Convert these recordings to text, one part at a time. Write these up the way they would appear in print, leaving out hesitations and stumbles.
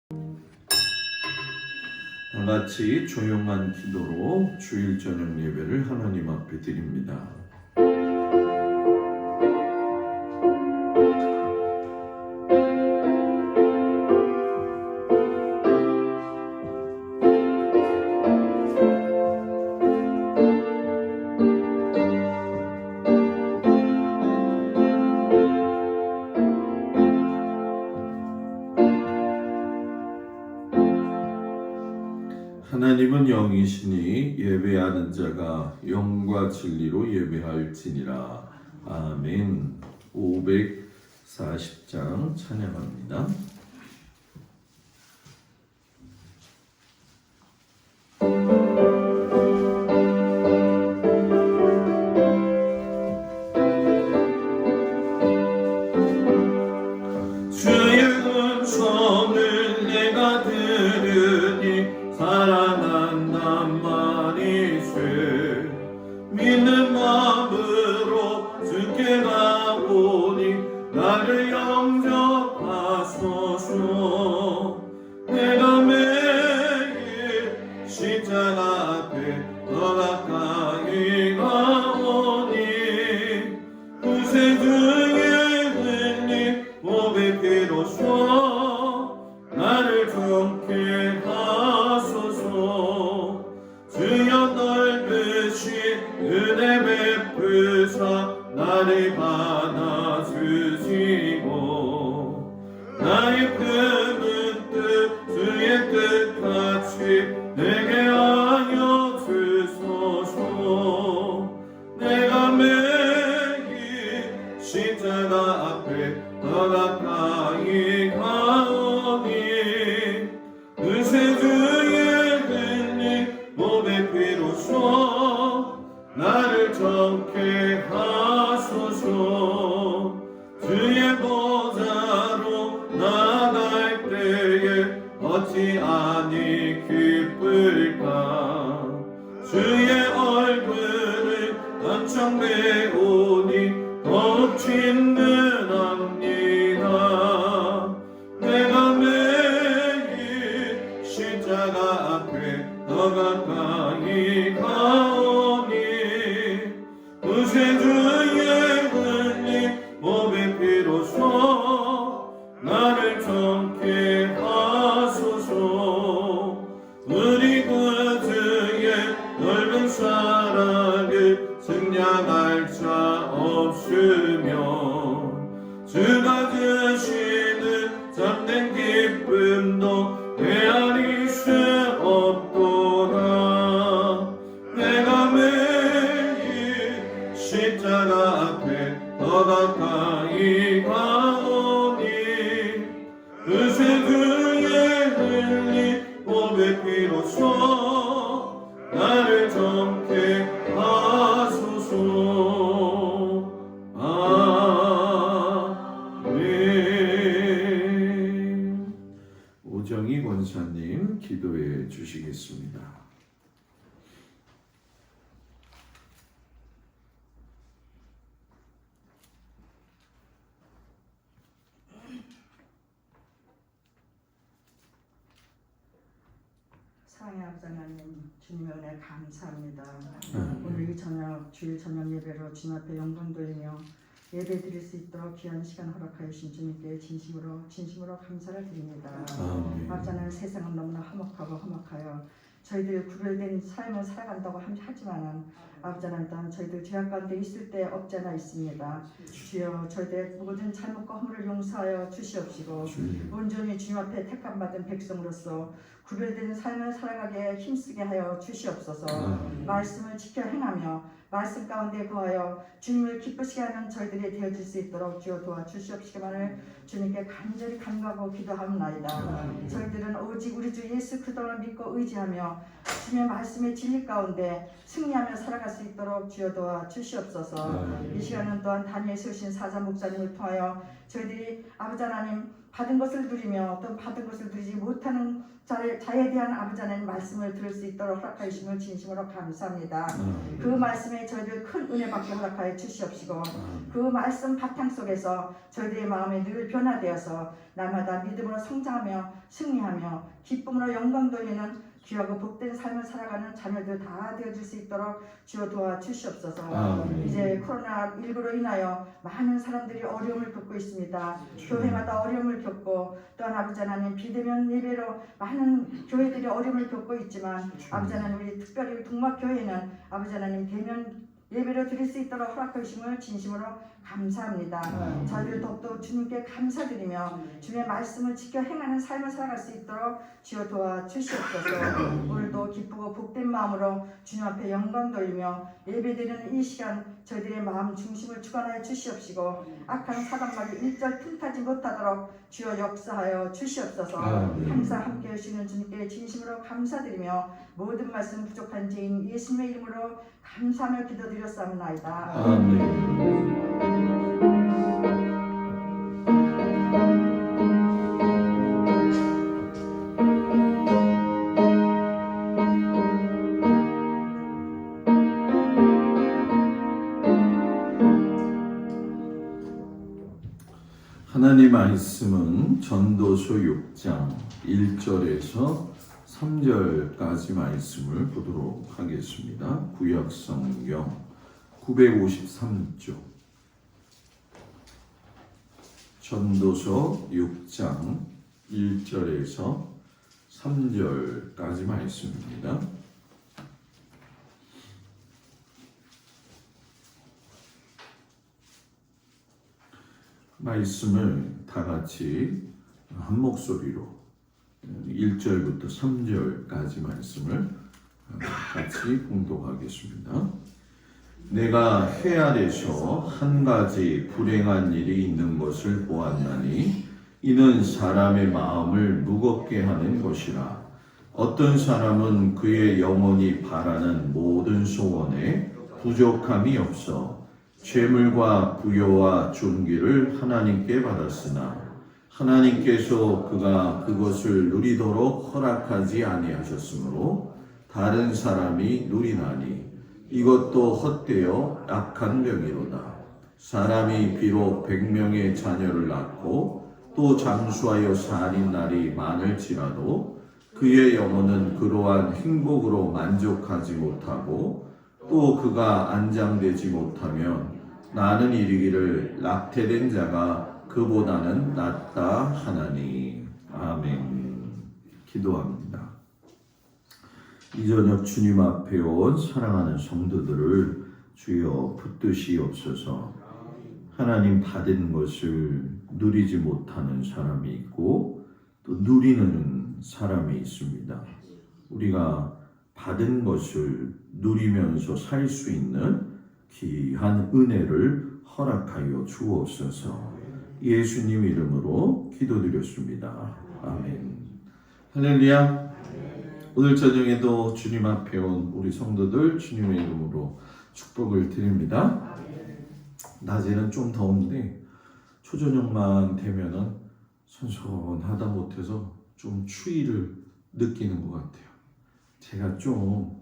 다 같이 조용한 기도로 주일 저녁 예배를 하나님 앞에 드립니다. 하나님은 영이시니 예배하는 자가 영과 진리로 예배할지니라. 아멘. 540장 찬양합니다. 주의 음성을 내가 들으니 사랑한단 말이세. 믿는 마음으로 주께 가오니 나를 영접하소서. 내가 매일 십자가 앞에 더 가까이 가오니 구세주의 흘린 몸의 피로써 나를 좋게 하소서. 주여 넓으신 은혜 베푸사 나를 받아주시고 나의 품은 뜻 주의 뜻같이 내게 하여 주소서. 내가 매일 십자가 앞에 더 가까이 가오니 구세주의 흘린 몸의 피로써 나를 정케 하소서. 주의 보좌로 나아갈 때에 어찌하니 기쁠까. 주의 얼굴을 한창 배우니 더욱 친근합니다. 내가 매일 십자가 앞에 더 가까이 가오니 구세주의 흘린 몸의 피로써 나를 정케 하소서. 우리 구주의 넓은 사랑을 승량할 자 없으며 주가 주시는 참된 기쁨도 헤아릴 수 없도다. 내가 매일 십자가 앞에 더 가까이 가오니 구세주의 흘린 몸의 피로써 나를 정케 하소서. 아멘. 오정희 권사님 기도해 주시겠습니다. 사랑의 아버지 하나님, 주님의 은혜 감사합니다. 오늘 이 저녁 주일 저녁 예배로 주님 앞에 영광 돌리며 예배 드릴 수 있도록 귀한 시간 허락하여 주신 주님께 진심으로 감사를 드립니다. 아버지 하나님, 세상은 너무나 험악하여 저희들 구별된 삶을 살아간다고 하지만은 아버지 하나님, 또한 저희들 죄악 가운데 있을 때 없지 않아 있습니다. 주여, 저희들의 모든 잘못과 허물을 용서하여 주시옵시고 온전히 주님 앞에 택함받은 백성으로서 구별된 삶을 살아가게 힘쓰게 하여 주시옵소서. 말씀을 지켜 행하며 말씀 가운데 거하여 주님을 기쁘시게 하는 저희들이 되어질 수 있도록 주여 도와주시옵시기만을 주님께 간절히 간구하고 기도하옵나이다. 저희들은 오직 우리 주 예수 그리스도를 믿고 의지하며 주님의 말씀의 진리 가운데 승리하며 살아갈 수 있도록 주여 도와주시옵소서. 이 시간은 또한 다니엘 세우신 사자 목사님을 통하여 저희들이 아버지 하나님 받은 것을 누리며 또 받은 것을 누리지 못하는 자에 대한 아버지 하나님 말씀을 들을 수 있도록 허락하심을 진심으로 감사합니다. 그 말씀에 말씀에 저희들 큰 은혜 받게 허락하여 주시옵시고 그 말씀 바탕 속에서 저희들의 마음이 늘 변화되어서 날마다 믿음으로 성장하며 승리하며 기쁨으로 영광 돌리는 귀하고 복된 삶을 살아가는 자녀들 다 되어줄 수 있도록 주여 도와주시옵소서. 이제 코로나19로 인하여 많은 사람들이 어려움을 겪고 있습니다. 교회마다 어려움을 겪고 또한 아버지 하나님 비대면 예배로 많은 교회들이 어려움을 겪고 있지만 아버지 하나님 우리 특별히 동막교회는 아버지 하나님 대면 예배를 드릴 수 있도록 허락해 주심을 진심으로 감사합니다. 저희들 더욱더 주님께 감사드리며 주님의 말씀을 지켜 행하는 삶을 살아갈 수 있도록 주여 도와주시옵소서. 오늘도 기쁘고 복된 마음으로 주님 앞에 영광 돌리며 예배드리는 이 시간 저희들의 마음 중심을 주관하여 주시옵시고 악한 사단말이 일절 틈타지 못하도록 주여 역사하여 주시옵소서. 항상 함께 하시는 주님께 진심으로 감사드리며 모든 말씀 부족한 죄인 예수님의 이름으로 감사하며 기도드렸사옵나이다. 아멘. 하나님 말씀은 전도서 6장 1절에서 3절까지 말씀을 보도록 하겠습니다. 구약성경 953쪽 전도서 6장 1절에서 3절까지 말씀입니다. 말씀을 다 같이 한 목소리로 1절부터 3절까지 말씀을 같이 봉독하겠습니다. 내가 해 아래서 한 가지 불행한 일이 있는 것을 보았나니 이는 사람의 마음을 무겁게 하는 것이라. 어떤 사람은 그의 영혼이 바라는 모든 소원에 부족함이 없어 재물과 부여와 존귀를 하나님께 받았으나 하나님께서 그가 그것을 누리도록 허락하지 아니하셨으므로 다른 사람이 누리나니 이것도 헛되어 악한 병이로다. 사람이 비록 100명의 자녀를 낳고 또 장수하여 살인 날이 많을지라도 그의 영혼은 그러한 행복으로 만족하지 못하고 또 그가 안장되지 못하면 나는 이르기를 낙태된 자가 그보다는 낫다 하나니. 아멘. 기도합니다. 이 저녁 주님 앞에 온 사랑하는 성도들을 주여 붙드시옵소서. 하나님 받은 것을 누리지 못하는 사람이 있고 또 누리는 사람이 있습니다. 우리가 받은 것을 누리면서 살 수 있는 귀한 은혜를 허락하여 주옵소서. 예수님 이름으로 기도드렸습니다. 아멘. 할렐루야. 오늘 저녁에도 주님 앞에 온 우리 성도들 주님의 이름으로 축복을 드립니다. 낮에는 좀 더운데 초저녁만 되면은 선선하다 못해서 좀 추위를 느끼는 것 같아요. 제가 좀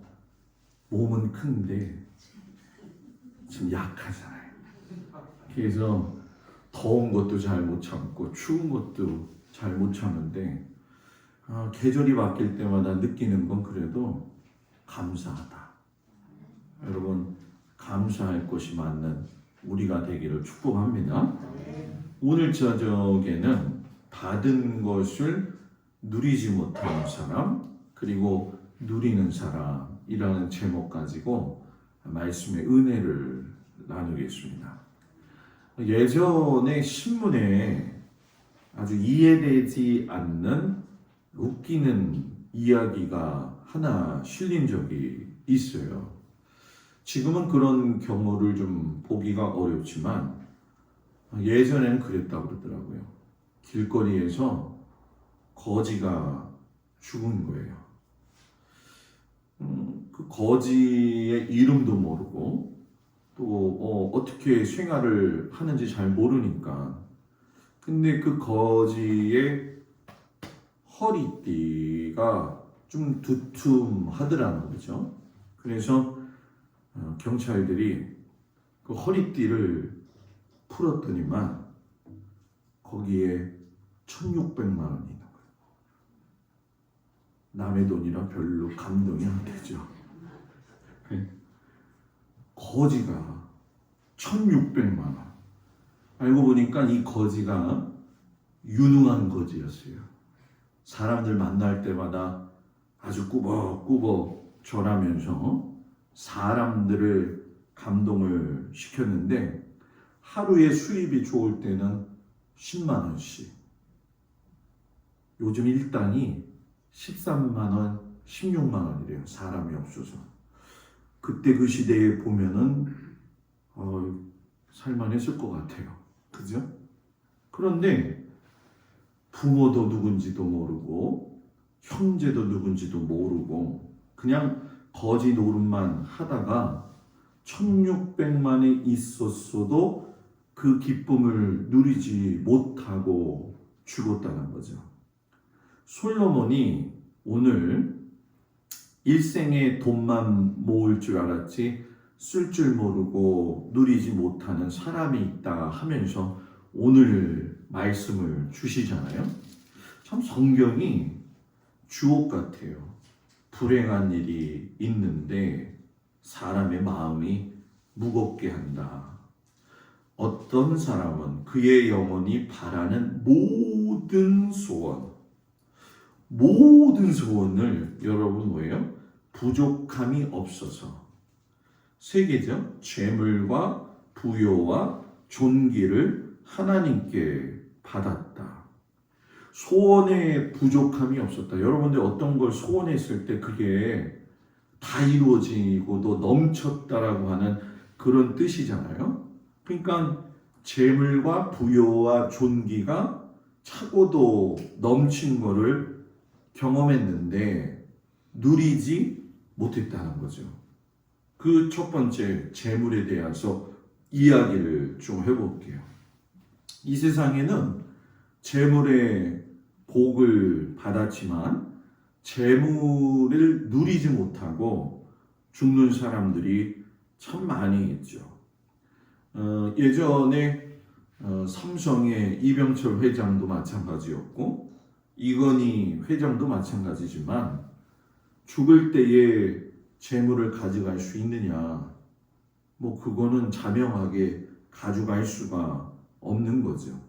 몸은 큰데 좀 약하잖아요. 그래서 더운 것도 잘 못 참고 추운 것도 잘 못 참는데 계절이 바뀔 때마다 느끼는 건 그래도 감사하다. 여러분 감사할 것이 많은 우리가 되기를 축복합니다. 오늘 저녁에는 받은 것을 누리지 못하는 사람 그리고 누리는 사람이라는 제목 가지고 말씀의 은혜를 나누겠습니다. 예전에 신문에 아주 이해되지 않는 웃기는 이야기가 하나 실린 적이 있어요. 지금은 그런 경우를 좀 보기가 어렵지만 예전에는 그랬다고 그러더라고요. 길거리에서 거지가 죽은 거예요. 그 거지의 이름도 모르고 또 어떻게 생활을 하는지 잘 모르니까 근데 그 거지의 허리띠가 좀 두툼하더라는 거죠. 그래서 경찰들이 그 허리띠를 풀었더니만 거기에 1,600만 원이 있는 거예요. 남의 돈이라 별로 감동이 안 되죠. 거지가 1,600만 원. 알고 보니까 이 거지가 유능한 거지였어요. 사람들 만날 때마다 아주 꾸벅꾸벅 절하면서 사람들을 감동을 시켰는데 하루에 수입이 좋을 때는 10만 원씩. 요즘 일당이 13만 원, 16만 원이래요. 사람이 없어서. 그때 그 시대에 보면은 살만했을 것 같아요. 그죠? 그런데 부모도 누군지도 모르고 형제도 누군지도 모르고 그냥 거지 노릇만 하다가 1,600만이 있었어도 그 기쁨을 누리지 못하고 죽었다는 거죠. 솔로몬이 오늘 일생에 돈만 모을 줄 알았지 쓸 줄 모르고 누리지 못하는 사람이 있다 하면서 오늘 말씀을 주시잖아요. 참 성경이 주옥 같아요. 불행한 일이 있는데 사람의 마음이 무겁게 한다. 어떤 사람은 그의 영혼이 바라는 모든 소원을 여러분 뭐예요? 부족함이 없어서 세 개죠. 재물과 부요와 존귀를 하나님께 받았다. 소원에 부족함이 없었다. 여러분들 어떤 걸 소원했을 때 그게 다 이루어지고도 넘쳤다라고 하는 그런 뜻이잖아요. 그러니까 재물과 부요와 존귀가 차고도 넘친 거를 경험했는데 누리지 못했다는 거죠. 그 첫 번째 재물에 대해서 이야기를 좀 해볼게요. 이 세상에는 재물의 복을 받았지만 재물을 누리지 못하고 죽는 사람들이 참 많이 있죠. 예전에 삼성의 이병철 회장도 마찬가지였고 이건희 회장도 마찬가지지만 죽을 때에 재물을 가져갈 수 있느냐, 뭐 그거는 자명하게 가져갈 수가 없는 거죠.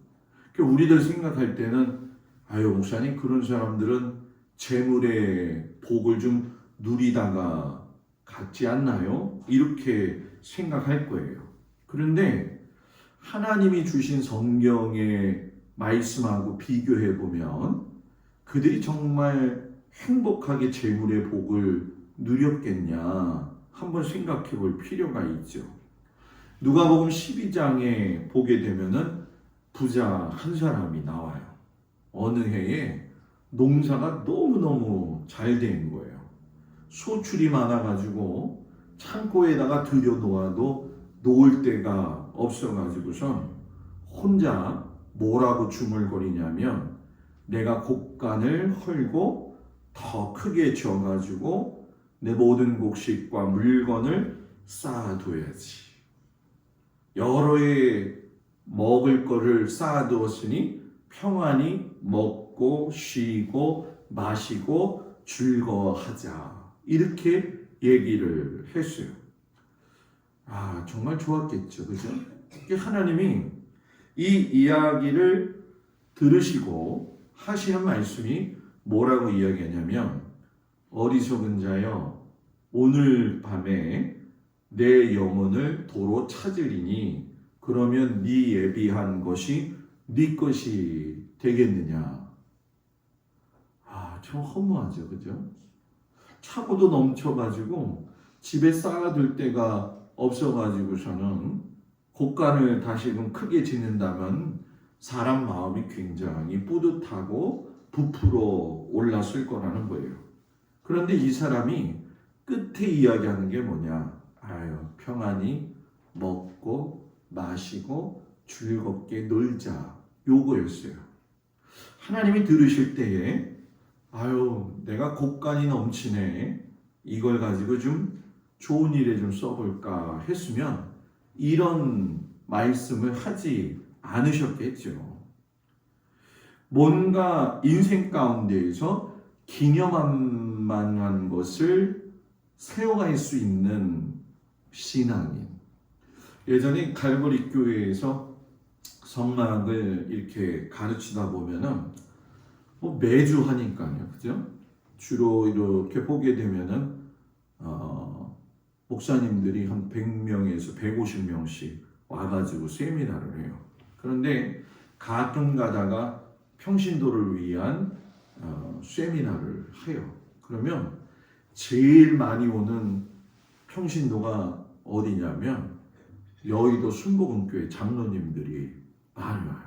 우리들 생각할 때는 아유 목사님 그런 사람들은 재물의 복을 좀 누리다가 갔지 않나요? 이렇게 생각할 거예요. 그런데 하나님이 주신 성경의 말씀하고 비교해 보면 그들이 정말 행복하게 재물의 복을 누렸겠냐 한번 생각해 볼 필요가 있죠. 누가복음 12장에 보게 되면은 부자 한 사람이 나와요. 어느 해에 농사가 너무너무 잘 된 거예요. 소출이 많아가지고 창고에다가 들여놓아도 놓을 데가 없어가지고선 혼자 뭐라고 중얼거리냐면 내가 곡간을 헐고 더 크게 지어가지고 내 모든 곡식과 물건을 쌓아둬야지. 여러 해 먹을 거를 쌓아두었으니 평안히 먹고 쉬고 마시고 즐거워하자. 이렇게 얘기를 했어요. 정말 좋았겠죠. 그죠? 하나님이 이 이야기를 들으시고 하시는 말씀이 뭐라고 이야기하냐면 어리석은 자여 오늘 밤에 내 영혼을 도로 찾으리니 그러면 네 예비한 것이 네 것이 되겠느냐. 참 허무하죠. 그죠? 차고도 넘쳐가지고 집에 쌓아둘 데가 없어가지고서는 곡간을 다시금 크게 짓는다면 사람 마음이 굉장히 뿌듯하고 부풀어 올랐을 거라는 거예요. 그런데 이 사람이 끝에 이야기하는 게 뭐냐? 평안히 먹고 마시고 즐겁게 놀자. 요거였어요. 하나님이 들으실 때에 내가 곡간이 넘치네. 이걸 가지고 좀 좋은 일에 좀 써볼까 했으면 이런 말씀을 하지 않으셨겠죠. 뭔가 인생 가운데에서 기념할 만한 것을 세워갈 수 있는 신앙인. 예전에 갈보리 교회에서 성막을 이렇게 가르치다 보면은 뭐 매주 하니까요, 그죠? 주로 이렇게 보게 되면은 목사님들이 한 100명에서 150명씩 와가지고 세미나를 해요. 그런데 가끔 가다가 평신도를 위한 세미나를 해요. 그러면 제일 많이 오는 평신도가 어디냐면 여의도 순복음교회 장로님들이 많이 와요.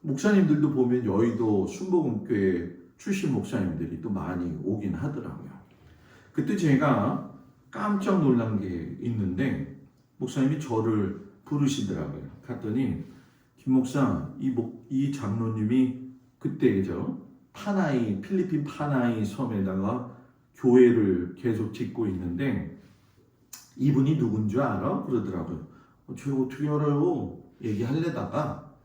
목사님들도 보면 여의도 순복음교회 출신 목사님들이 또 많이 오긴 하더라고요. 그때 제가 깜짝 놀란 게 있는데 목사님이 저를 부르시더라고요. 갔더니 김 목사, 이 장로님이 그때죠. 파나이, 필리핀 파나이 섬에다가 교회를 계속 짓고 있는데 이분이 누군 줄 알아? 그러더라고요. 제가 어떻게 알아요? 얘기하려다가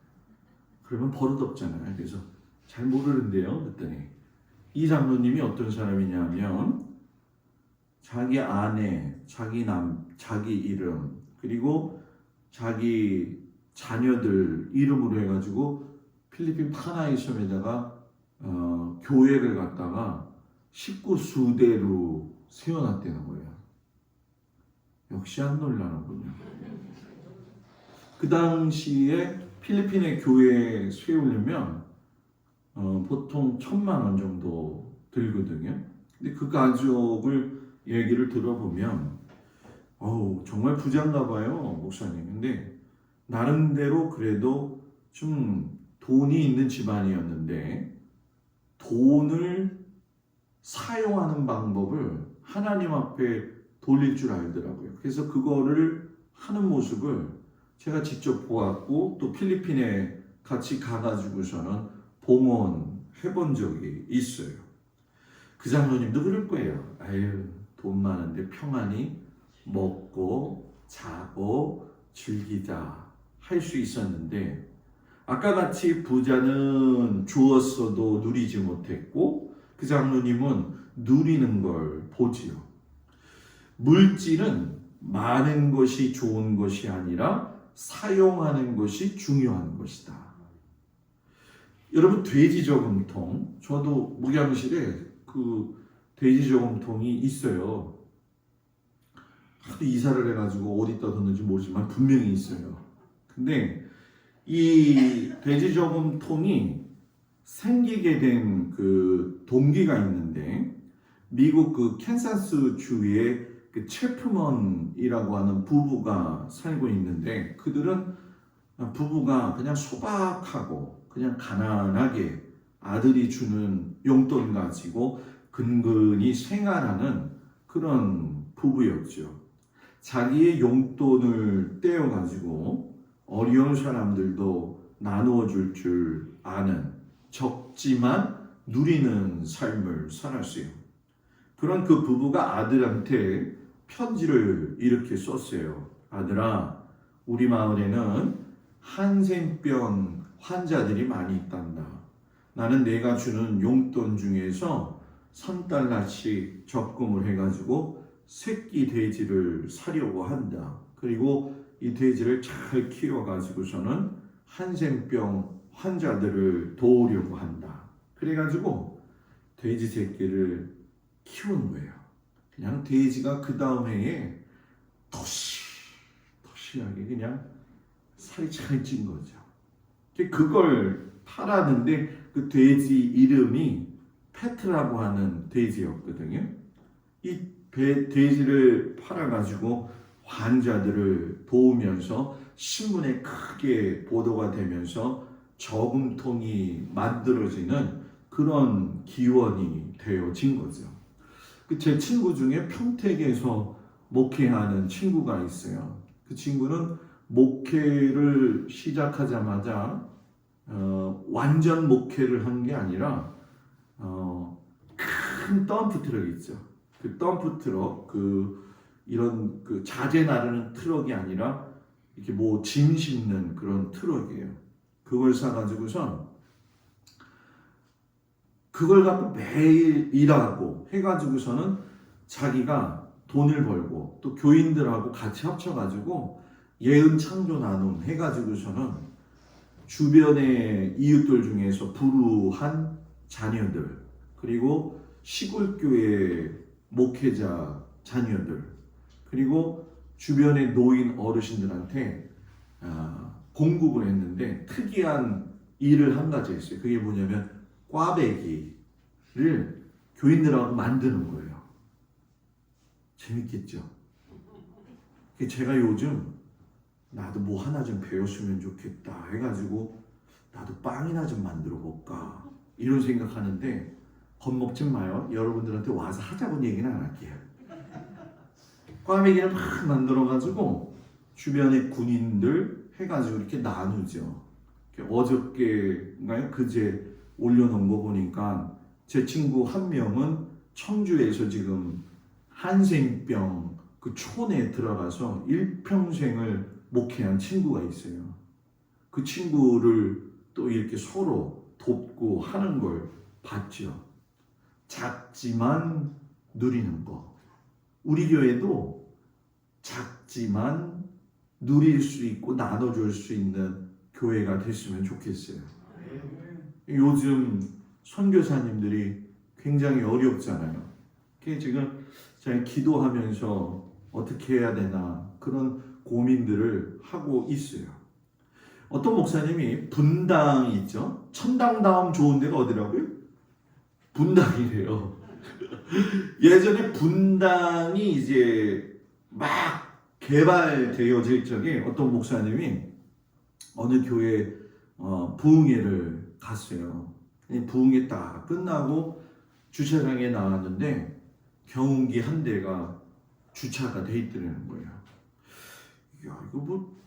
그러면 버릇없잖아요. 그래서 잘 모르는데요. 그랬더니 이 장로님이 어떤 사람이냐면 자기 아내, 자기 이름 그리고 자기 자녀들 이름으로 해가지고 필리핀 파나이 섬에다가 교회를 갖다가 식구 수대로 세워놨다는 거예요. 역시 안 놀라는군요. 그 당시에 필리핀의 교회에 세우려면 보통 1,000만 원 정도 들거든요. 근데 그 가족을 얘기를 들어보면 정말 부자인가 봐요, 목사님. 근데 나름대로 그래도 좀 돈이 있는 집안이었는데 돈을 사용하는 방법을 하나님 앞에 돌릴 줄 알더라고요. 그래서 그거를 하는 모습을 제가 직접 보았고 또 필리핀에 같이 가가지고서는 봉헌해 본 적이 있어요. 그 장로님도 그럴 거예요. 아유, 돈 많은데 평안히 먹고 자고 즐기자 할 수 있었는데 아까 같이 부자는 주었어도 누리지 못했고 그 장로님은 누리는 걸 보지요. 물질은 많은 것이 좋은 것이 아니라 사용하는 것이 중요한 것이다. 여러분 돼지 저금통, 저도 목양실에 그 돼지 저금통이 있어요. 하도 이사를 해가지고 어디다 뒀는지 모르지만 분명히 있어요. 근데 이 돼지 저금통이 생기게 된 그 동기가 있는데 미국 그 캔사스 주에 그 첼프먼이라고 하는 부부가 살고 있는데 그들은 부부가 그냥 소박하고 그냥 가난하게 아들이 주는 용돈 가지고 근근히 생활하는 그런 부부였죠. 자기의 용돈을 떼어가지고 어려운 사람들도 나누어 줄 아는 적지만 누리는 삶을 살았어요. 그런 그 부부가 아들한테 편지를 이렇게 썼어요. 아들아, 우리 마을에는 한센병 환자들이 많이 있단다. 나는 내가 주는 용돈 중에서 $1,000씩 적금을 해가지고 새끼 돼지를 사려고 한다. 그리고 이 돼지를 잘 키워가지고서는 한센병 환자들을 도우려고 한다. 그래가지고 돼지 새끼를 키운 거예요. 그냥 돼지가 그 다음 해에 토시하게 그냥 살이 잘 찐 거죠. 그걸 팔았는데 그 돼지 이름이 페트라고 하는 돼지였거든요. 이 돼지를 팔아가지고 환자들을 도우면서 신문에 크게 보도가 되면서 저금통이 만들어지는 그런 기원이 되어진 거죠. 제 친구 중에 평택에서 목회하는 친구가 있어요. 그 친구는 목회를 시작하자마자 완전 목회를 한 게 아니라 큰 덤프 트럭 있죠. 그 덤프 트럭 그 이런 그 자재 나르는 트럭이 아니라 이렇게 뭐 짐 싣는 그런 트럭이에요. 그걸 사가지고선 그걸 갖고 매일 일하고 해가지고서는 자기가 돈을 벌고 또 교인들하고 같이 합쳐가지고 예은 창조 나눔 해가지고서는 주변의 이웃들 중에서 불우한 자녀들 그리고 시골교회 목회자 자녀들 그리고 주변의 노인 어르신들한테 공급을 했는데 특이한 일을 한 가지 했어요. 그게 뭐냐면 꽈배기를 교인들하고 만드는 거예요. 재밌겠죠? 제가 요즘 나도 뭐 하나 좀 배웠으면 좋겠다 해가지고 나도 빵이나 좀 만들어 볼까 이런 생각하는데 겁먹지 마요. 여러분들한테 와서 하자고 얘기는 안 할게요. 꽈배기를 막 만들어가지고 주변의 군인들 해가지고 이렇게 나누죠. 어저께인가요? 그제 올려놓은 거 보니까 제 친구 한 명은 청주에서 지금 한센병 그 촌에 들어가서 일평생을 목회한 친구가 있어요. 그 친구를 또 이렇게 서로 돕고 하는 걸 봤죠. 작지만 누리는 거. 우리 교회도 작지만 누릴 수 있고 나눠줄 수 있는 교회가 됐으면 좋겠어요. 요즘 선교사님들이 굉장히 어렵잖아요. 지금 제가 기도하면서 어떻게 해야 되나 그런 고민들을 하고 있어요. 어떤 목사님이 분당이 있죠. 천당 다음 좋은 데가 어디라고요? 분당이래요. 예전에 분당이 이제 막 개발되어질 적에 어떤 목사님이 어느 교회 부흥회를 갔어요. 부흥회 딱 끝나고 주차장에 나왔는데 경운기 한 대가 주차가 돼 있더라는 거예요. 야, 이거 뭐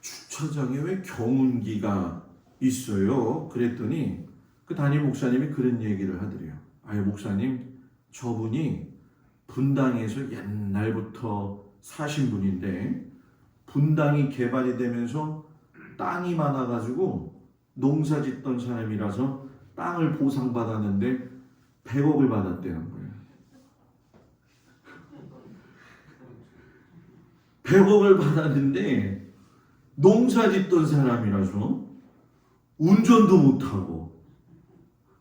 주차장에 왜 경운기가 있어요? 그랬더니 그 담임 목사님이 그런 얘기를 하더래요. 아유 목사님, 저분이 분당에서 옛날부터 사신 분인데 분당이 개발이 되면서 땅이 많아가지고 농사 짓던 사람이라서 땅을 보상받았는데 100억을 받았다는 거예요. 100억을 받았는데 농사 짓던 사람이라서 운전도 못하고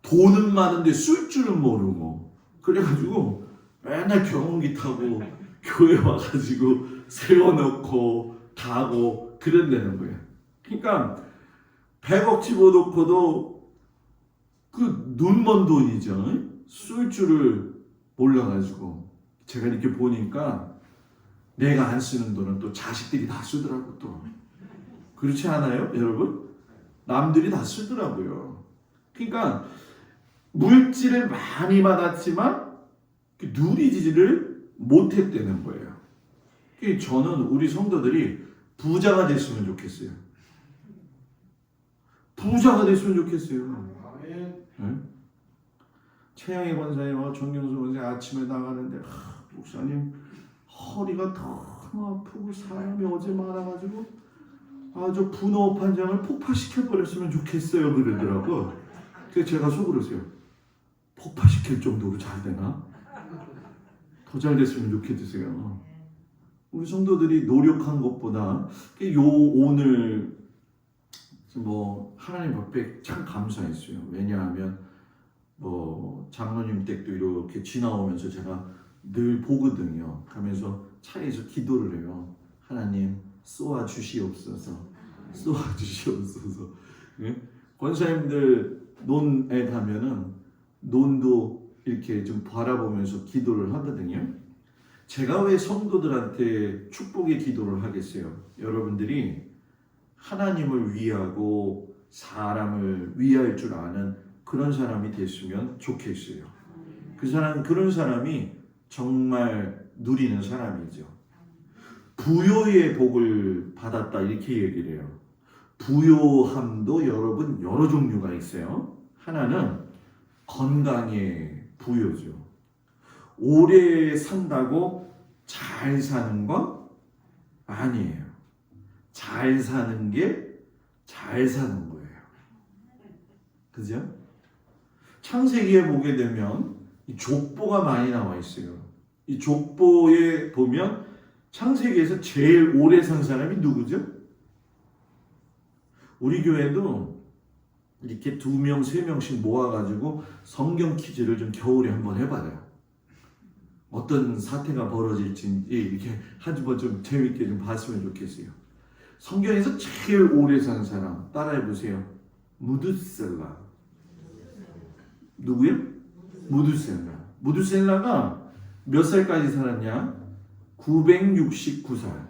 돈은 많은데 쓸 줄은 모르고 그래가지고 맨날 경운기 타고 교회 와가지고 세워놓고 가고 그런다는 거예요. 그러니까 100억 집어넣고도 그 눈먼 돈이죠. 쓸 줄을 몰라가지고 제가 이렇게 보니까 내가 안 쓰는 돈은 또 자식들이 다 쓰더라고 또. 그렇지 않아요, 여러분? 남들이 다 쓰더라고요. 그러니까 물질을 많이 받았지만 누리지를 못했다는 거예요. 저는 우리 성도들이 부자가 됐으면 좋겠어요. 부자가 됐으면 좋겠어요. 네? 최양희 권사님, 정경수 권사님 아침에 나가는데 목사님 허리가 너무 아프고 사람이 어제 많아가지고 저 분호 판장을 폭파시켜 버렸으면 좋겠어요 그러더라고. 그래서 제가 속으로서요. 폭파시킬 정도로 잘 되나? 더 잘 됐으면 좋겠으세요. 우리 성도들이 노력한 것보다 오늘 뭐 하나님 앞에 참 감사했어요. 왜냐하면 뭐 장로님 댁도 이렇게 지나오면서 제가 늘 보거든요. 가면서 차에서 기도를 해요. 하나님 쏘아 주시옵소서. 쏘아 주시옵소서. 권사님들 논에 가면은 논도 이렇게 좀 바라보면서 기도를 하거든요. 제가 왜 성도들한테 축복의 기도를 하겠어요? 여러분들이 하나님을 위하고 사람을 위할 줄 아는 그런 사람이 됐으면 좋겠어요. 그런 사람이 정말 누리는 사람이죠. 부요의 복을 받았다 이렇게 얘기를 해요. 부요함도 여러분 여러 종류가 있어요. 하나는 건강의 부요죠. 오래 산다고 잘 사는 건 아니에요. 잘 사는 게 잘 사는 거예요. 그죠? 창세기에 보게 되면 이 족보가 많이 나와 있어요. 이 족보에 보면 창세기에서 제일 오래 산 사람이 누구죠? 우리 교회도 이렇게 2명, 3명씩 모아가지고 성경 퀴즈를 좀 겨울에 한번 해봐요. 어떤 사태가 벌어질지 이렇게 한번 좀 재밌게 좀 봤으면 좋겠어요. 성경에서 제일 오래 산 사람 따라해보세요. 무드셀라. 누구요? 무드셀라. 무드셀라가 몇 살까지 살았냐? 969살.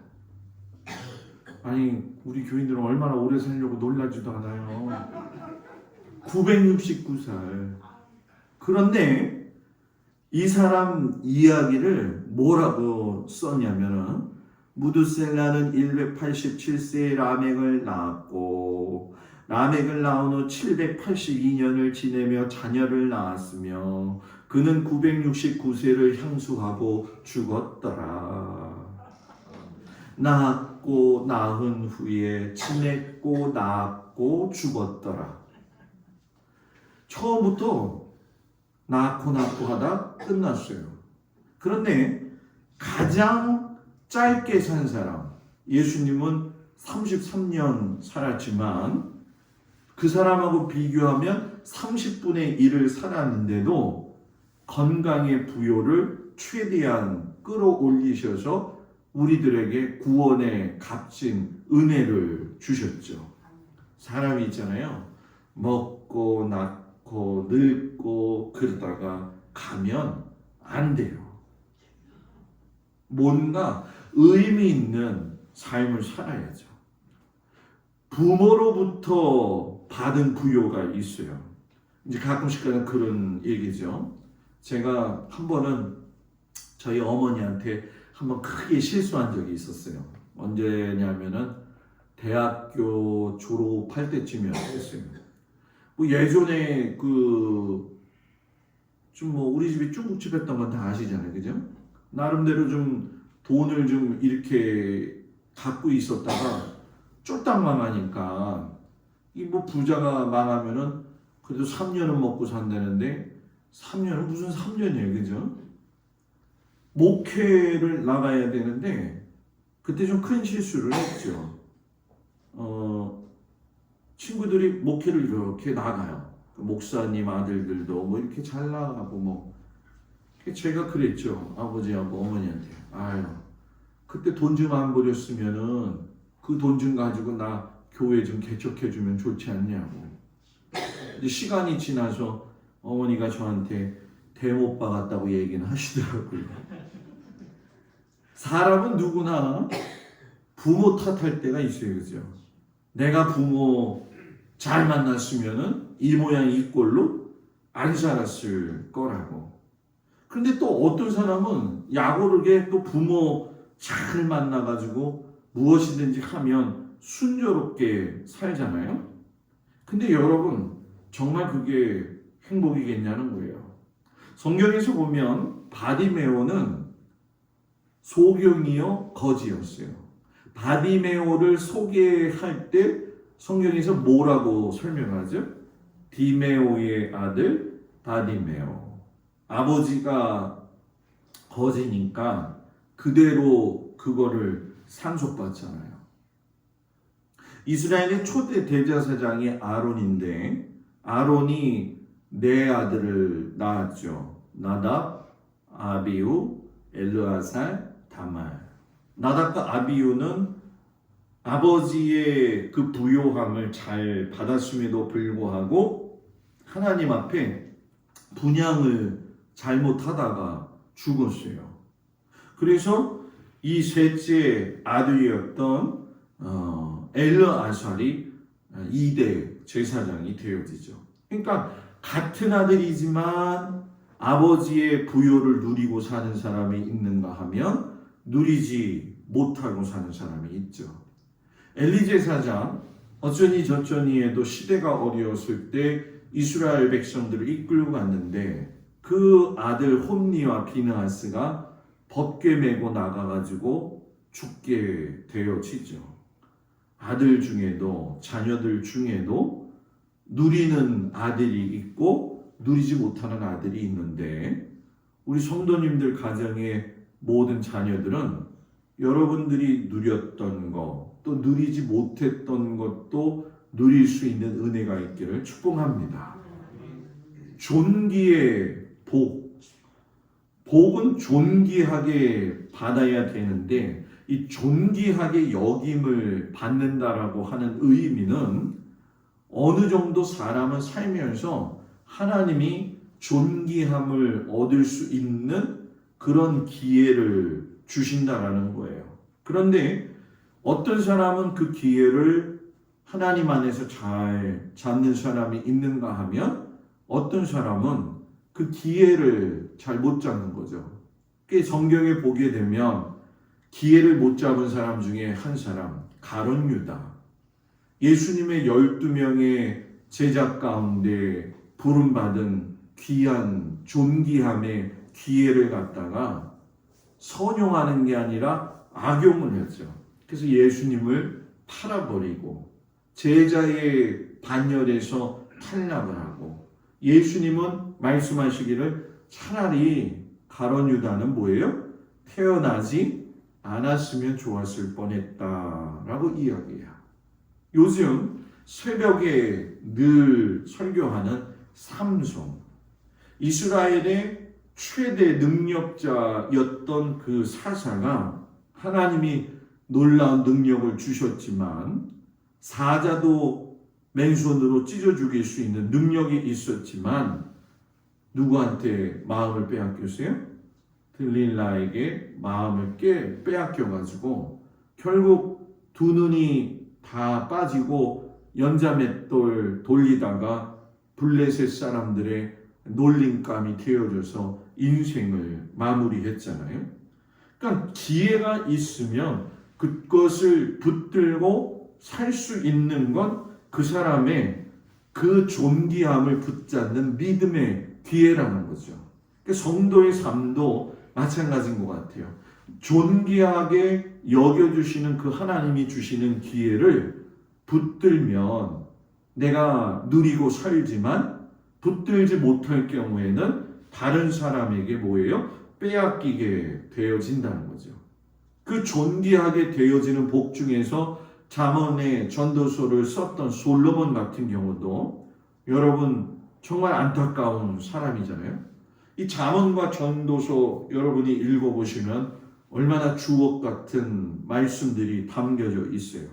아니 우리 교인들은 얼마나 오래 살려고 놀라지도 않아요. 969살. 그런데 이 사람 이야기를 뭐라고 썼냐면은 무드셀라는 187세에 라멕을 낳았고 라멕을 낳은 후 782년을 지내며 자녀를 낳았으며 그는 969세를 향수하고 죽었더라. 낳았고 낳은 후에 지냈고 낳았고 죽었더라. 처음부터 낳고 하다 끝났어요. 그런데 가장 짧게 산 사람, 예수님은 33년 살았지만 그 사람하고 비교하면 30분의 1을 살았는데도 건강의 부요를 최대한 끌어올리셔서 우리들에게 구원의 값진 은혜를 주셨죠. 사람이 있잖아요. 먹고 낳고 늙고 그러다가 가면 안 돼요. 뭔가 의미 있는 삶을 살아야죠. 부모로부터 받은 부요가 있어요. 이제 가끔씩 하는 그런 얘기죠. 제가 한 번은 저희 어머니한테 한번 크게 실수한 적이 있었어요. 언제냐면은 대학교 졸업할 때쯤이었어요. 뭐 예전에 좀 뭐 우리 집이 중국집 했던 건 다 아시잖아요, 그죠? 나름대로 좀 돈을 좀 이렇게 갖고 있었다가 쫄딱 망하니까 이 뭐 부자가 망하면은 그래도 3년은 먹고 산다는데 3년은 무슨 3년이에요, 그죠? 목회를 나가야 되는데 그때 좀 큰 실수를 했죠. 친구들이 목회를 이렇게 나가요. 목사님 아들들도 뭐 이렇게 잘 나가고 뭐 제가 그랬죠. 아버지하고 어머니한테. 아유, 그때 돈 좀 안 버렸으면은 그 돈 좀 가지고 나 교회 좀 개척해주면 좋지 않냐고. 이제 시간이 지나서 어머니가 저한테 대못바 같다고 얘기는 하시더라고요. 사람은 누구나 부모 탓할 때가 있어요, 그죠? 내가 부모 잘 만났으면은 이 모양 이 꼴로 안 살았을 거라고. 근데 또 어떤 사람은 야고르게 또 부모 잘 만나가지고 무엇이든지 하면 순조롭게 살잖아요. 근데 여러분 정말 그게 행복이겠냐는 거예요. 성경에서 보면 바디메오는 소경이요 거지였어요. 바디메오를 소개할 때 성경에서 뭐라고 설명하죠? 디메오의 아들 바디메오. 아버지가 거지니까 그대로 그거를 상속받잖아요. 이스라엘의 초대 대제사장이 아론인데 아론이 네 아들을 낳았죠. 나답, 아비우, 엘르아살, 다말. 나답과 아비우는 아버지의 그 부요함을 잘 받았음에도 불구하고 하나님 앞에 분향을 잘못하다가 죽었어요. 그래서 이 셋째 아들이었던 엘르아살이 2대 제사장이 되어지죠. 그러니까 같은 아들이지만 아버지의 부요를 누리고 사는 사람이 있는가 하면 누리지 못하고 사는 사람이 있죠. 엘리 제사장 어쩌니 저쩌니 해도 시대가 어려웠을 때 이스라엘 백성들을 이끌고 갔는데 그 아들 홈니와 비느하스가 벗게 메고 나가가지고 죽게 되어지죠. 아들 중에도 자녀들 중에도 누리는 아들이 있고 누리지 못하는 아들이 있는데 우리 성도님들 가정의 모든 자녀들은 여러분들이 누렸던 것, 또 누리지 못했던 것도 누릴 수 있는 은혜가 있기를 축복합니다. 존귀의 복. 복은 존귀하게 받아야 되는데 이 존귀하게 여김을 받는다라고 하는 의미는 어느 정도 사람은 살면서 하나님이 존귀함을 얻을 수 있는 그런 기회를 주신다라는 거예요. 그런데 어떤 사람은 그 기회를 하나님 안에서 잘 잡는 사람이 있는가 하면 어떤 사람은 그 기회를 잘 못 잡는 거죠. 성경에 보게 되면 기회를 못 잡은 사람 중에 한 사람, 가룟 유다. 예수님의 12명의 제자 가운데 부름받은 귀한 존귀함의 기회를 갖다가 선용하는 게 아니라 악용을 했죠. 그래서 예수님을 팔아버리고 제자의 반열에서 탈락을 하고 예수님은 말씀하시기를 차라리 가룟 유다는 뭐예요? 태어나지 않았으면 좋았을 뻔했다라고 이야기해요. 요즘 새벽에 늘 설교하는 삼손, 이스라엘의 최대 능력자였던 그 사사가 하나님이 놀라운 능력을 주셨지만 사자도 맨손으로 찢어 죽일 수 있는 능력이 있었지만 누구한테 마음을 빼앗겼어요? 들릴라에게 마음을 빼앗겨가지고 결국 두 눈이 다 빠지고 연자맷돌 돌리다가 블레셋 사람들의 놀림감이 되어져서 인생을 마무리했잖아요. 그러니까 기회가 있으면 그것을 붙들고 살 수 있는 건 그 사람의 그 존귀함을 붙잡는 믿음의 기회라는 거죠. 그러니까 성도의 삶도 마찬가지인 것 같아요. 존귀하게 여겨주시는 그 하나님이 주시는 기회를 붙들면 내가 누리고 살지만 붙들지 못할 경우에는 다른 사람에게 뭐예요? 빼앗기게 되어진다는 거죠. 그 존귀하게 되어지는 복 중에서 잠언의 전도서를 썼던 솔로몬 같은 경우도 여러분 정말 안타까운 사람이잖아요. 이 잠언과 전도서 여러분이 읽어보시면 얼마나 주옥 같은 말씀들이 담겨져 있어요.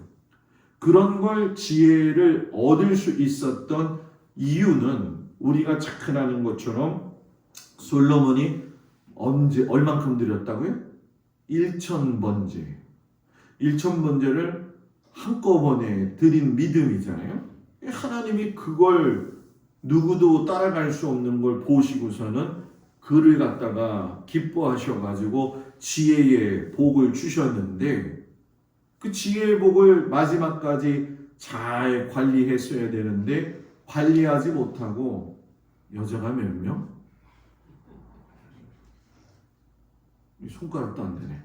그런 걸 지혜를 얻을 수 있었던 이유는 우리가 착각하는 것처럼 솔로몬이 얼만큼 드렸다고요? 1,000번제. 1,000번제를 한꺼번에 드린 믿음이잖아요. 하나님이 그걸 누구도 따라갈 수 없는 걸 보시고서는 그를 갖다가 기뻐하셔가지고 지혜의 복을 주셨는데 그 지혜의 복을 마지막까지 잘 관리했어야 되는데 관리하지 못하고 여자가 몇 명? 손가락도 안 되네.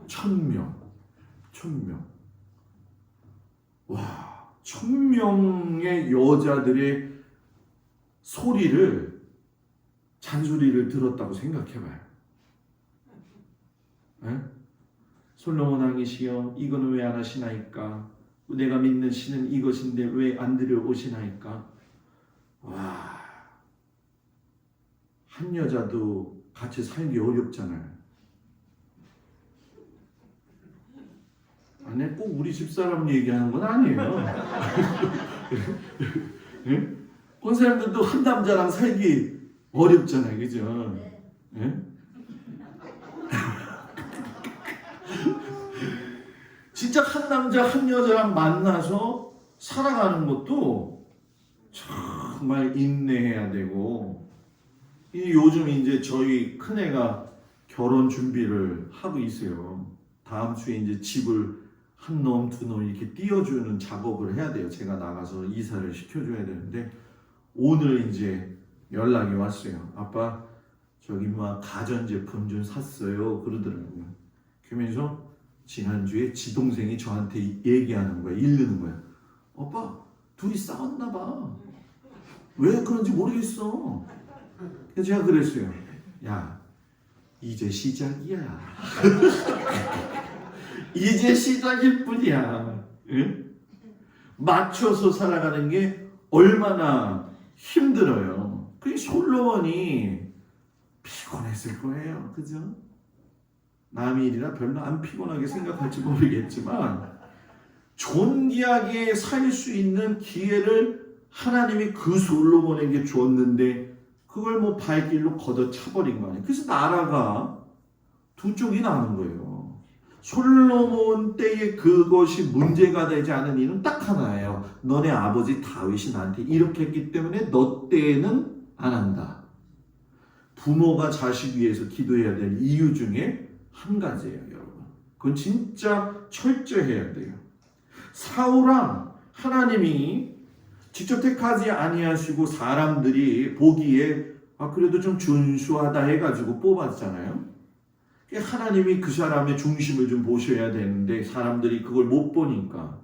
1,000명. 1,000명. 와, 1,000명의 여자들의 소리를, 잔소리를 들었다고 생각해봐요. 에? 솔로몬 왕이시여, 이거는 왜 안 하시나이까? 내가 믿는 신은 이것인데 왜 안 들여오시나이까? 와, 한 여자도 같이 살기 어렵잖아요. 아니, 꼭 우리 집사람 얘기하는 건 아니에요. 예? 그 사람들도 한 남자랑 살기 어렵잖아요. 그죠? 예? 진짜 한 남자 한 여자랑 만나서 살아가는 것도 정말 인내해야 되고, 요즘 이제 저희 큰애가 결혼 준비를 하고 있어요. 다음 주에 이제 집을 한 놈, 두 놈 이렇게 띄워주는 작업을 해야 돼요. 제가 나가서 이사를 시켜줘야 되는데 오늘 이제 연락이 왔어요. 아빠, 저기 막 가전제품 좀 샀어요 그러더라고요. 그러면서 지난주에 지동생이 저한테 얘기하는 거야. 이르는 거야. 오빠 둘이 싸웠나 봐. 왜 그런지 모르겠어. 그래서 제가 그랬어요. 야 이제 시작이야. 이제 시작일 뿐이야. 응? 맞춰서 살아가는 게 얼마나 힘들어요. 그 솔로몬이 피곤했을 거예요. 그죠? 남의 일이라 별로 안 피곤하게 생각할지 모르겠지만 존귀하게 살 수 있는 기회를 하나님이 그 솔로몬에게 줬는데 그걸 뭐 발길로 걷어차버린 거 아니에요. 그래서 나라가 두 쪽이 나는 거예요. 솔로몬 때에 그것이 문제가 되지 않은 이유는 딱 하나예요. 너네 아버지 다윗이 나한테 이렇게 했기 때문에 너 때에는 안 한다. 부모가 자식 위해서 기도해야 될 이유 중에 한 가지예요, 여러분. 그건 진짜 철저해야 돼요. 사울왕 하나님이 직접 택하지 아니하시고 사람들이 보기에 그래도 좀 준수하다 해가지고 뽑았잖아요. 하나님이 그 사람의 중심을 좀 보셔야 되는데 사람들이 그걸 못 보니까.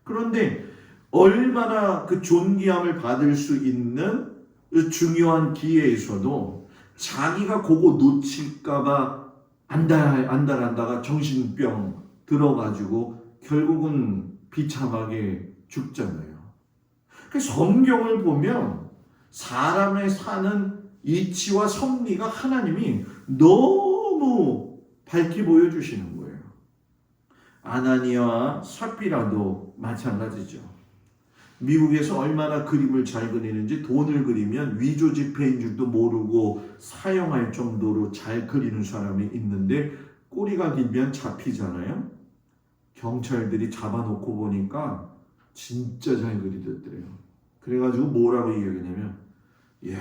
그런데 얼마나 그 존귀함을 받을 수 있는 중요한 기회에서도 자기가 그거 놓칠까봐 안달한다가 정신병 들어가지고 결국은 비참하게 죽잖아요. 성경을 보면 사람의 사는 이치와 섭리가 하나님이 너무 밝히 보여주시는 거예요. 아나니아와 삽비라도 마찬가지죠. 미국에서 얼마나 그림을 잘 그리는지 돈을 그리면 위조 지폐인 줄도 모르고 사용할 정도로 잘 그리는 사람이 있는데 꼬리가 길면 잡히잖아요. 경찰들이 잡아놓고 보니까 진짜 잘 그리더래요. 그래가지고 뭐라고 이야기냐면 이야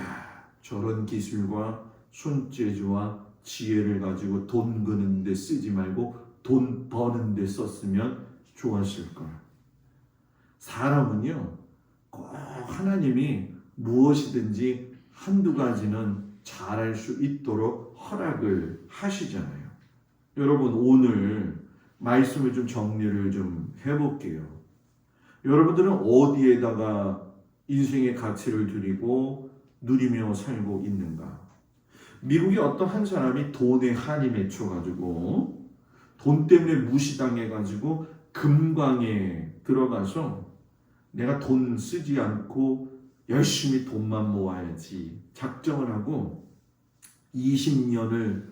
저런 기술과 손재주와 지혜를 가지고 돈 그는 데 쓰지 말고 돈 버는 데 썼으면 좋았을 걸. 사람은요 꼭 하나님이 무엇이든지 한두 가지는 잘할 수 있도록 허락을 하시잖아요. 여러분 오늘 말씀을 좀 정리를 좀 해볼게요. 여러분들은 어디에다가 인생의 가치를 두리고 누리며 살고 있는가? 미국의 어떤 한 사람이 돈에 한이 맺혀가지고 돈 때문에 무시당해가지고 금광에 들어가서 내가 돈 쓰지 않고 열심히 돈만 모아야지 작정을 하고 20년을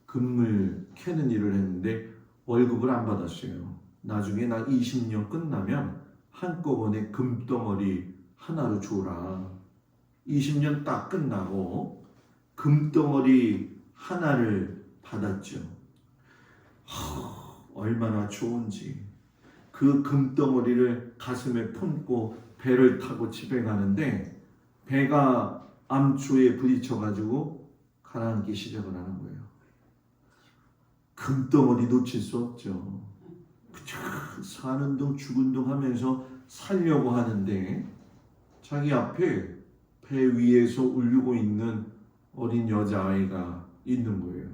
금을 캐는 일을 했는데 월급을 안 받았어요. 나중에 나 20년 끝나면 한꺼번에 금덩어리 하나로 줘라. 20년 딱 끝나고 금덩어리 하나를 받았죠. 얼마나 좋은지. 그 금덩어리를 가슴에 품고 배를 타고 집에 가는데 배가 암초에 부딪혀가지고 가라앉기 시작을 하는 거예요. 금덩어리 놓칠 수 없죠. 사는 둥 죽은 둥 하면서 살려고 하는데 자기 앞에 배 위에서 울고 있는 어린 여자아이가 있는 거예요.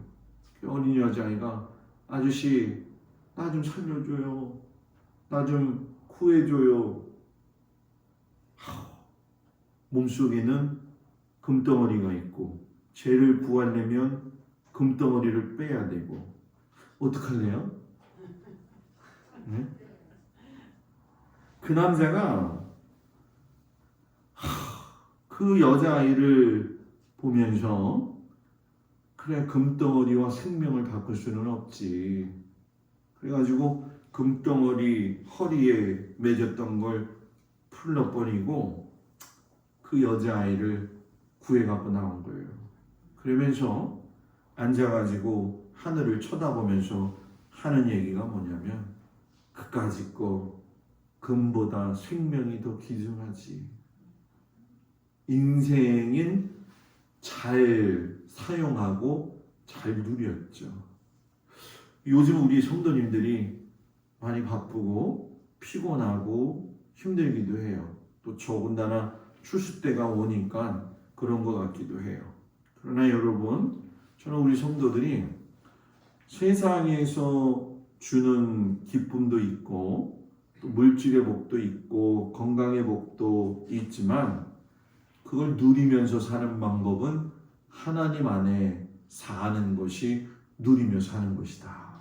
그 어린 여자아이가 아저씨 나 좀 살려줘요. 나 좀 구해줘요. 몸속에는 금덩어리가 있고 쟤를 구하려면 금덩어리를 빼야 되고 어떡할래요? 네? 그 남자가 그 여자아이를 보면서 그래 금덩어리와 생명을 바꿀 수는 없지. 그래가지고 금덩어리 허리에 맺었던 걸 풀러버리고 그 여자아이를 구해갖고 나온 거예요. 그러면서 앉아가지고 하늘을 쳐다보면서 하는 얘기가 뭐냐면 그까짓 거 금보다 생명이 더 귀중하지. 인생은 잘 사용하고 잘 누렸죠. 요즘 우리 성도님들이 많이 바쁘고 피곤하고 힘들기도 해요. 또 더군다나 추수 때가 오니까 그런 것 같기도 해요. 그러나 여러분 저는 우리 성도들이 세상에서 주는 기쁨도 있고 또 물질의 복도 있고 건강의 복도 있지만 그걸 누리면서 사는 방법은 하나님 안에 사는 것이 누리며 사는 것이다.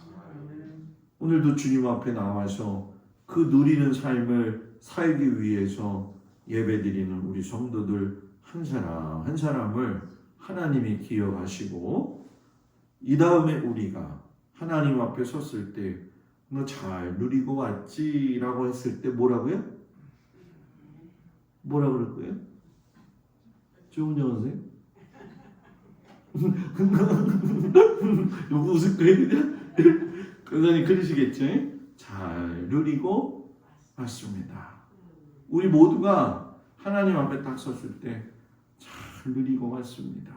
오늘도 주님 앞에 나와서 그 누리는 삶을 살기 위해서 예배드리는 우리 성도들 한 사람 한 사람을 하나님이 기억하시고 이 다음에 우리가 하나님 앞에 섰을 때 너 잘 누리고 왔지? 라고 했을 때 뭐라고요? 뭐라 그럴 거예요? 조은영 선생님? 요거 웃을 거예요 그냥? 선생님 그러시겠죠? 잘 누리고 왔습니다. 우리 모두가 하나님 앞에 딱 섰을 때 잘 누리고 왔습니다.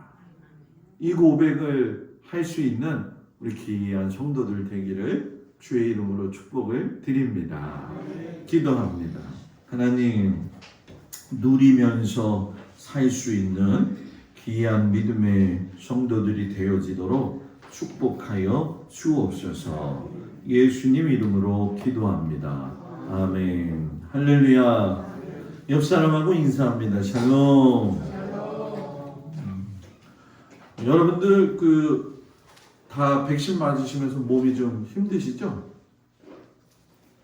이 고백을 할 수 있는 우리 귀한 성도들 되기를 주의 이름으로 축복을 드립니다. 기도합니다. 하나님, 누리면서 살 수 있는 귀한 믿음의 성도들이 되어지도록 축복하여 주옵소서. 예수님 이름으로 기도합니다. 아멘. 할렐루야. 옆 사람하고 인사합니다. 샬롬. 여러분들 다 백신 맞으시면서 몸이 좀 힘드시죠?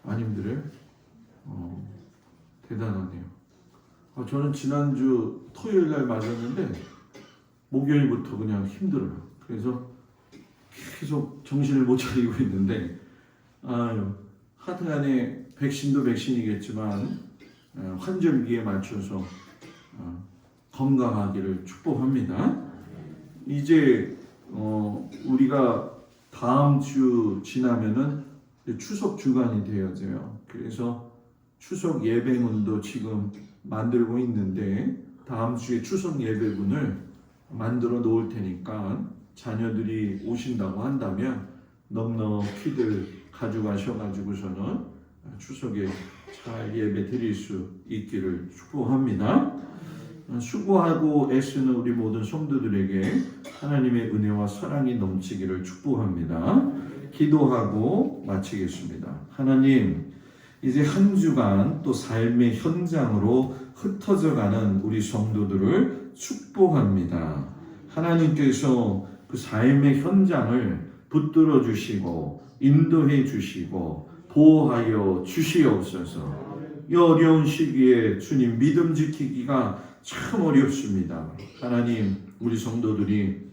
안 힘들어요? 대단하네요. 저는 지난주 토요일 날 맞았는데 목요일부터 그냥 힘들어요. 그래서 계속 정신을 못 차리고 있는데 하여튼간에 백신도 백신이겠지만 환절기에 맞춰서 건강하기를 축복합니다. 이제 우리가 다음 주 지나면은 추석 주간이 되어져요. 그래서 추석 예배문도 지금 만들고 있는데 다음 주에 추석 예배문을 만들어 놓을 테니까 자녀들이 오신다고 한다면 넉넉히들 가져가셔가지고서는 추석에 잘 예배 드릴 수 있기를 축복합니다. 수고하고 애쓰는 우리 모든 성도들에게 하나님의 은혜와 사랑이 넘치기를 축복합니다. 기도하고 마치겠습니다. 하나님, 이제 한 주간 또 삶의 현장으로 흩어져가는 우리 성도들을 축복합니다. 하나님께서 그 삶의 현장을 붙들어 주시고 인도해 주시고 보호하여 주시옵소서. 이 어려운 시기에 주님 믿음 지키기가 참 어렵습니다. 하나님, 우리 성도들이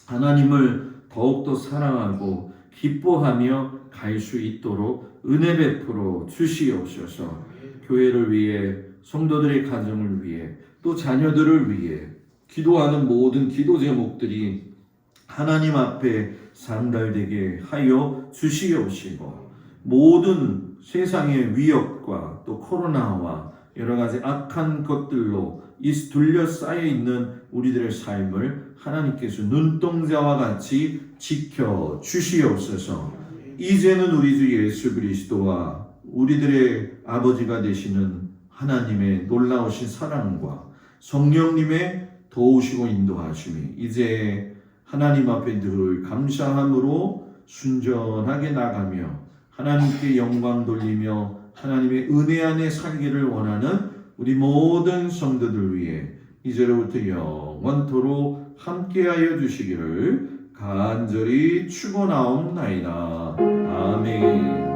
하나님을 더욱더 사랑하고 기뻐하며 갈 수 있도록 은혜 베풀어 주시옵소서. 교회를 위해, 성도들의 가정을 위해, 또 자녀들을 위해 기도하는 모든 기도 제목들이 하나님 앞에 상달되게 하여 주시옵시고, 모든 세상의 위협과 또 코로나와 여러 가지 악한 것들로 둘러싸여 있는 우리들의 삶을 하나님께서 눈동자와 같이 지켜 주시옵소서. 이제는 우리 주 예수 그리스도와 우리들의 아버지가 되시는 하나님의 놀라우신 사랑과 성령님의 도우시고 인도하심이 이제 하나님 앞에 늘 감사함으로 순전하게 나가며 하나님께 영광 돌리며 하나님의 은혜 안에 살기를 원하는 우리 모든 성도들 위해 이제로부터 영원토록 함께하여 주시기를 간절히 축원하옵나이다. 아멘.